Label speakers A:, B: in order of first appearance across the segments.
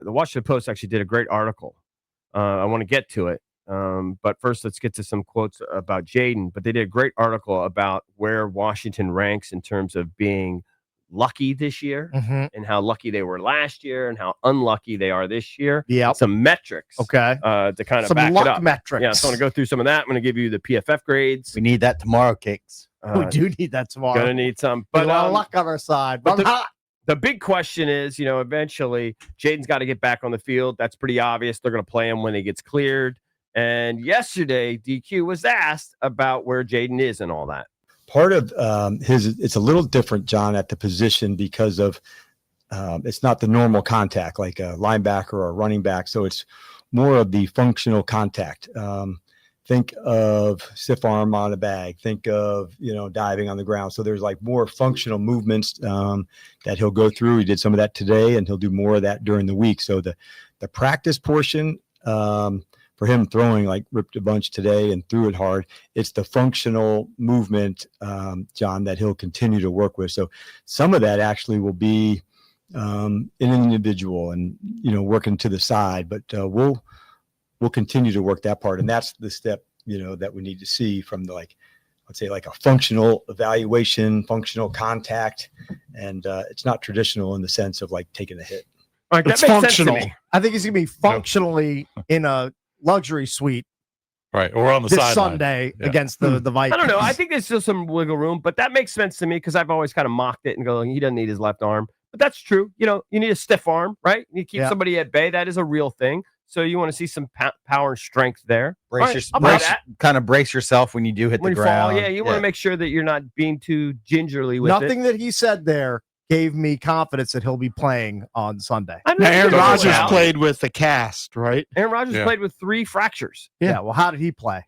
A: The Washington Post actually did a great article. I want to get to it. But first, let's get to some quotes about Jaden. But they did a great article about where Washington ranks in terms of being lucky this year and how lucky they were last year and how unlucky they are this year.
B: Yeah.
A: Some metrics.
B: Okay.
A: To kind of
B: some
A: back
B: luck
A: it up.
B: metrics.
A: Yeah. So I'm going to go through some of that. I'm going to give you the PFF grades.
C: We need that tomorrow, Cakes.
B: We do need that tomorrow.
A: Going to need some.
B: But
A: But
B: a lot of luck on our side. But
A: the big question is, eventually Jaden's got to get back on the field. That's pretty obvious. They're going to play him when he gets cleared. And yesterday, DQ was asked about where Jaden is and all that.
D: Part of it's a little different, John, at the position because of it's not the normal contact like a linebacker or a running back. So it's more of the functional contact. Think of stiff arm on a bag. Think of, diving on the ground. So there's like more functional movements that he'll go through. He did some of that today, and he'll do more of that during the week. So the practice portion for him throwing, like ripped a bunch today and threw it hard, it's the functional movement, John, that he'll continue to work with. So some of that actually will be an individual and, working to the side, but we'll continue to work that part. And that's the step, that we need to see from the, let's say like a functional evaluation, functional contact. And it's not traditional in the sense of like taking a hit.
A: All right,
B: it's functional. I think he's going to be functionally in a luxury suite.
E: Right. Or on the
B: this
E: sideline.
B: Sunday against the Vikings.
A: I don't know. I think there's still some wiggle room, but that makes sense to me because I've always kind of mocked it and go, he doesn't need his left arm. But that's true. You need a stiff arm, right? You keep somebody at bay. That is a real thing. So you want to see some power and strength there.
C: Kind of brace yourself when you do hit the ground.
A: Fall. Yeah, you want to make sure that you're not being too gingerly with
B: Nothing that he said there gave me confidence that he'll be playing on Sunday.
F: Aaron Rodgers played with a cast, right?
A: Aaron Rodgers played with 3 fractures.
B: Yeah. Well, how did he play?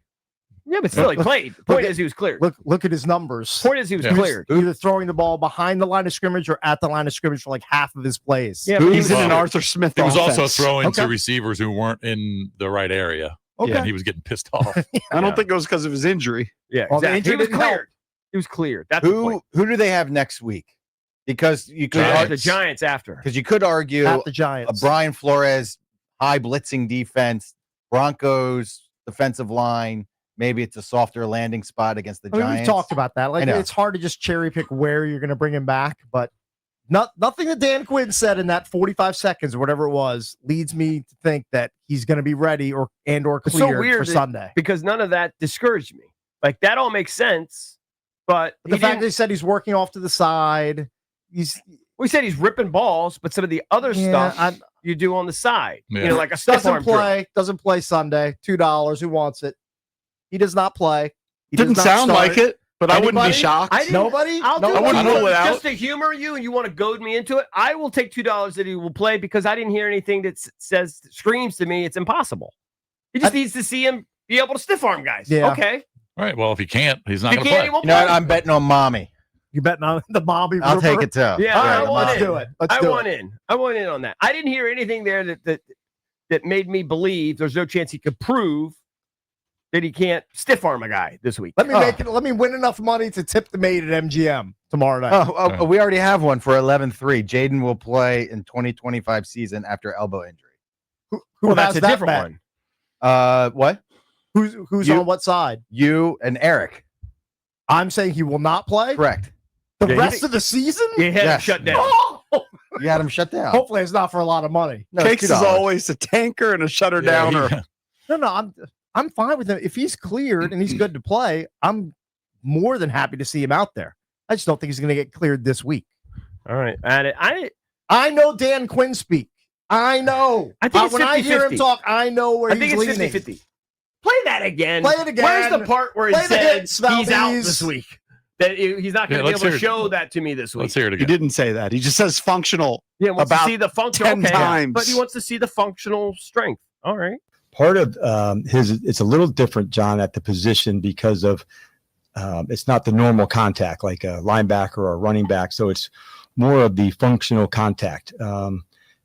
A: Yeah, but still he played. The point is he was cleared.
B: Look at his numbers.
A: Point is he was cleared.
B: Either throwing the ball behind the line of scrimmage or at the line of scrimmage for like half of his plays.
F: Yeah, he's in an Arthur Smith.
E: He was
F: offense.
E: also throwing to receivers who weren't in the right area.
B: Okay.
E: Yeah, and he was getting pissed off.
F: I don't think it was because of his injury.
A: Yeah, exactly. He was cleared. He was cleared. That's
C: who do they have next week? Because you could
A: the Giants after.
C: Because you could argue
B: at the Giants.
C: A Brian Flores high blitzing defense, Broncos defensive line. Maybe it's a softer landing spot against the Giants.
B: We've talked about that. Like it's hard to just cherry pick where you're going to bring him back, but nothing that Dan Quinn said in that 45 seconds or whatever it was leads me to think that he's going to be ready or cleared for Sunday.
A: Because none of that discouraged me. Like that all makes sense, but
B: the fact that he said he's working off to the side.
A: We said he's ripping balls, but some of the other stuff you do on the side. Yeah. Like a stiff arm drill.
B: Doesn't play Sunday. $2. Who wants it? He does not play. He
F: didn't sound like it, but I wouldn't be shocked.
B: Nobody?
A: I
F: wouldn't rule it out.
A: Just to humor you and you want to goad me into it, I will take $2 that he will play because I didn't hear anything that screams to me it's impossible. He just needs to see him be able to stiff arm guys. Yeah. Okay.
E: All right. Well, if he can't, he's not going to play.
C: You know what? I'm betting on Mommy.
B: You betting on the Bobby?
C: I'll take it too.
A: Yeah,
B: let's do it.
A: I want in on that. I didn't hear anything there that made me believe there's no chance he could prove that he can't stiff arm a guy this week.
B: Let me win enough money to tip the maid at MGM tomorrow night.
C: We already have one for 11-3. Jaden will play in 2025 season after elbow injury.
B: Who
A: that's
B: has
A: a
B: that
A: different
B: bet?
A: one.
C: What?
B: Who's on what side?
C: You and Eric.
B: I'm saying he will not play.
C: Correct.
B: The rest of the season?
A: You had him shut down.
C: You had him shut down.
B: Hopefully it's not for a lot of money.
F: No, Cakes is always a tanker and a shutter downer.
B: No, I'm fine with him. If he's cleared and he's good to play, I'm more than happy to see him out there. I just don't think he's going to get cleared this week.
A: All right.
B: I know Dan Quinn speak. I know.
A: I think
B: when I hear him talk, I know where he's leaning.
A: I think it's 50-50. Play that again.
B: Play it again.
A: Where's the part where he said he's out this week? That he's not going to be able to show that to me this week.
E: Let's hear it again.
F: He didn't say that. He just says functional.
A: Yeah, wants to see the functional
F: 10 times.
A: But he wants to see the functional strength. All right.
D: Part of it's a little different, John, at the position because of it's not the normal contact like a linebacker or a running back. So it's more of the functional contact.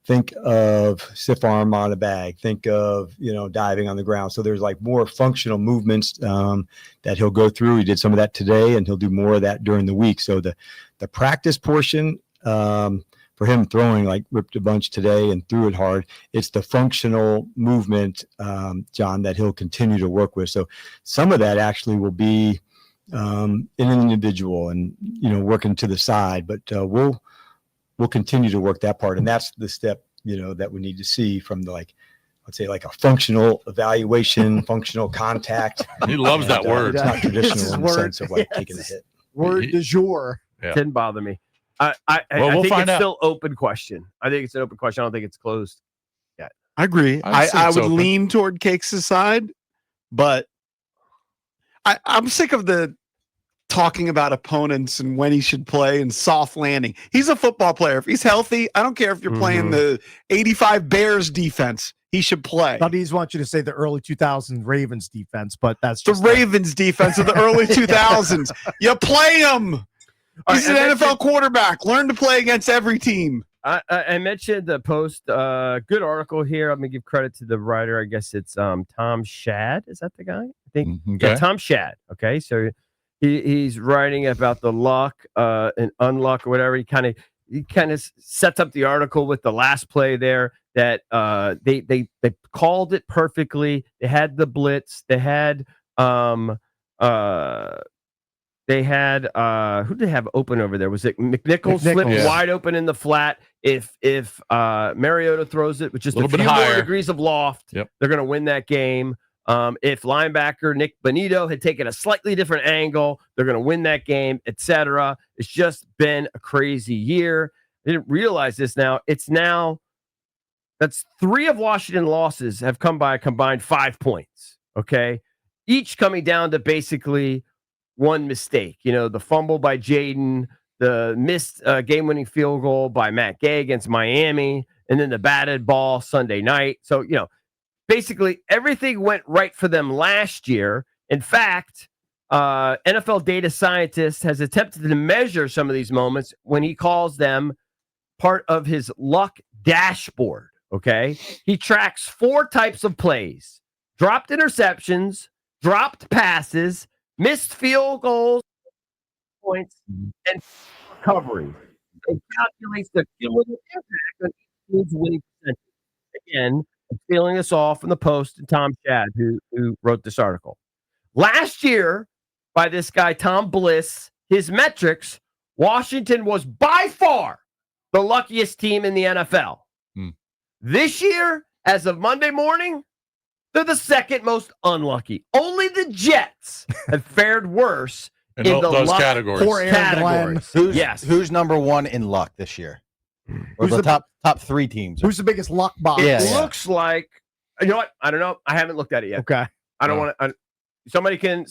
D: Think of stiff arm on a bag. Think of, diving on the ground. So there's like more functional movements that he'll go through. He did some of that today, and he'll do more of that during the week. So the practice portion for for him throwing like ripped a bunch today and threw it hard. It's the functional movement, John, that he'll continue to work with. So some of that actually will be in an individual and, working to the side, but we'll continue to work that part. And that's the step, that we need to see from the, let's say like a functional evaluation, functional contact.
E: He loves that word.
D: It's not traditional
B: His
D: in the
B: word.
D: sense of like taking a hit.
B: Word du jour.
E: Yeah.
A: Didn't bother me. I
E: We'll
A: think
E: find
A: it's
E: out.
A: still open question. I think it's an open question. I don't think it's closed.
F: I agree.
E: I'd say
F: I
E: it's
F: would
E: open.
F: lean toward Cakes' side, but I'm sick of the talking about opponents and when he should play and soft landing. He's a football player. If he's healthy, I don't care if you're playing the 85 Bears defense. He should play.
B: Buddies want you to say the early 2000s Ravens defense, but that's
F: The
B: just
F: Ravens defense of the early 2000s. You play him. He's an NFL quarterback. Learn to play against every team.
A: I mentioned the Post, good article here. I'm gonna give credit to the writer. I guess it's Tom Shad. Is that the guy? I think.
E: Okay.
A: Yeah, Tom Shad. Okay, so he's writing about the luck and unluck or whatever. He kind of sets up the article with the last play there that they called it perfectly. They had the blitz. They had who did they have open over there? Was it McNichols slipped wide open in the flat? If Mariota throws it with just a few more degrees of loft, they're going to win that game. If linebacker Nick Bonito had taken a slightly different angle, they're going to win that game, etc. It's just been a crazy year. I didn't realize this now. That's 3 of Washington losses have come by a combined 5 points. Okay. Each coming down to basically one mistake. The fumble by Jaden, the missed game-winning field goal by Matt Gay against Miami, and then the batted ball Sunday night. So, basically everything went right for them last year. In fact, NFL data scientist has attempted to measure some of these moments when he calls them part of his luck dashboard. Okay. He tracks 4 types of plays: dropped interceptions, dropped passes, missed field goals, points, and recovery. It calculates the cumulative impact on each team's winning percentage. Again, I'm stealing this all from the Post and Tom Shad, who wrote this article. Last year, by this guy, Tom Bliss, his metrics, Washington was by far the luckiest team in the NFL. This year, as of Monday morning, they're the second most unlucky. Only the Jets have fared worse in the
E: those
A: luck
E: categories.
B: Poor Aaron Glenn.
C: Who's number 1 in luck this year? Or the top 3 teams?
B: Who's the biggest luck box?
C: Yeah.
A: Looks like, you know what? I don't know. I haven't looked at it yet.
B: Okay.
A: I don't want to. Somebody can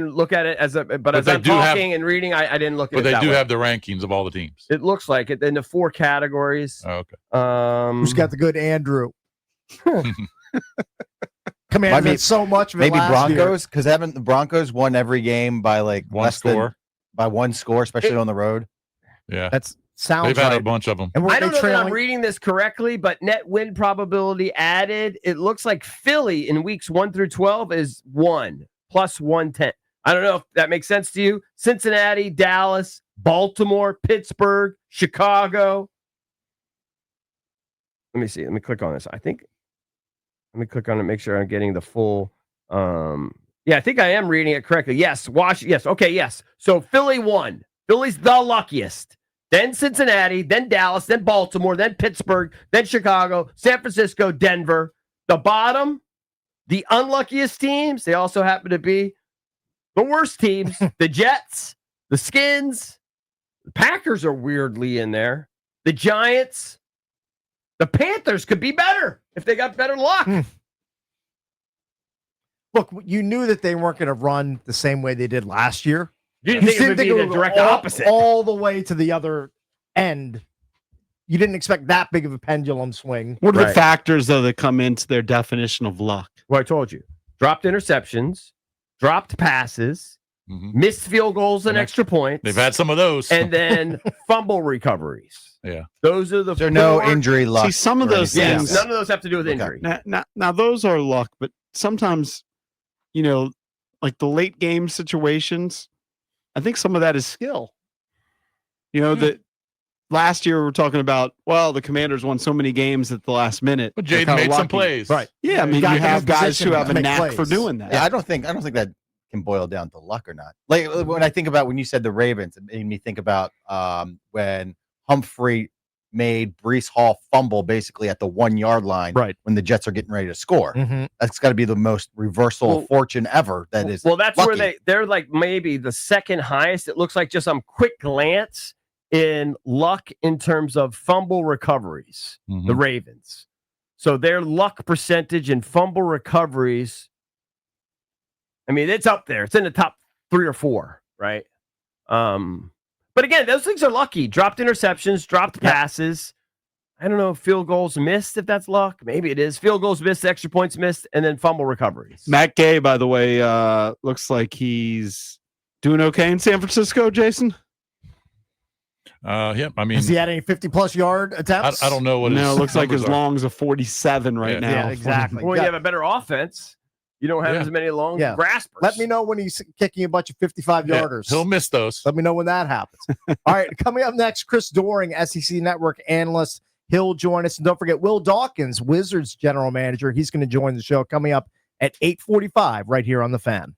A: look at it as I'm talking and reading. I didn't look at it.
E: But they
A: that
E: do
A: way.
E: have the rankings of all the teams.
A: It looks like it in the 4 categories.
E: Oh, okay.
B: Who's got the good Andrew? Commanders had so much of it
C: Maybe
B: last year.
C: Broncos, because haven't the Broncos won every game by like
E: One score.
C: by 1 score, especially on the road?
E: Yeah.
B: That sounds
E: They've had
B: right.
E: a bunch of them.
B: And were
A: I don't
B: they
A: know that I'm
B: trailing?
A: reading this correctly, but net win probability added, it looks like Philly in weeks 1 through 12 is 1 plus 110. I don't know if that makes sense to you. Cincinnati, Dallas, Baltimore, Pittsburgh, Chicago. Let me see. Let me click on this. Let me click on it, make sure I'm getting the full. Yeah, I think I am reading it correctly. Yes, yes. Okay, yes. So Philly won. Philly's the luckiest. Then Cincinnati, then Dallas, then Baltimore, then Pittsburgh, then Chicago, San Francisco, Denver. The bottom, the unluckiest teams, they also happen to be the worst teams. The Jets, the Skins, the Packers are weirdly in there. The Giants, the Panthers could be better if they got better luck.
B: Look, you knew that they weren't going to run the same way they did last year.
A: You didn't think it would be the direct opposite.
B: All the way to the other end. You didn't expect that big of a pendulum swing.
F: What are the factors, though, that come into their definition of luck?
A: Well, I told you. Dropped interceptions, dropped passes, missed field goals and extra points.
E: They've had some of those.
A: And then fumble recoveries.
E: Yeah.
A: Those are the
C: There's no injury luck.
F: See, some of those things.
A: None of those have to do with injury.
F: Now, those are luck, but sometimes, like the late game situations, I think some of that is skill. That last year we're talking about, well, the Commanders won so many games at the last minute.
E: But
F: They're
E: Jaden
F: kinda
E: made some
F: lucky.
E: plays.
B: Right.
F: Yeah, I mean,
B: got
F: you
B: them in
F: have guys
B: position
F: who have
B: to
F: a
B: make
F: knack for
B: plays.
F: doing that.
C: Yeah, I don't think that can boil down to luck or not. Like when I think about when you said the Ravens, it made me think about when Humphrey made Breece Hall fumble basically at the 1 yard line
B: Right.
C: when the Jets are getting ready to score.
B: Mhm.
C: That's got to be the most reversal
A: Well-
C: of fortune ever. That is
A: Well, that's
C: lucky.
A: where they're like maybe the second highest. It looks like just on quick glance in luck in terms of fumble recoveries, the Ravens. So their luck percentage in fumble recoveries, I mean, it's up there. It's in the top 3 or 4, right? But again, those things are lucky. Dropped interceptions, dropped passes. I don't know if field goals missed, if that's luck. Maybe it is. Field goals missed, extra points missed, and then fumble recoveries.
F: Matt Gay, by the way, looks like he's doing okay in San Francisco, Jason.
E: Yeah, I mean,
B: Has he had any 50-plus yard attempts?
E: I don't know what.
F: No,
E: his
F: it looks like
E: numbers
F: as
E: are.
F: long as a 47 right
E: Yeah.
F: now.
B: Yeah, exactly.
A: Well, you have a better offense. You don't have
E: Yeah.
A: as many long
B: Yeah.
A: graspers.
B: Let me know when he's kicking a bunch of 55-yarders.
E: He'll miss those.
B: Let me know when that happens. All right, coming up next, Chris Doering, SEC Network analyst. He'll join us. And don't forget, Will Dawkins, Wizards general manager. He's going to join the show coming up at 8:45 right here on The Fan.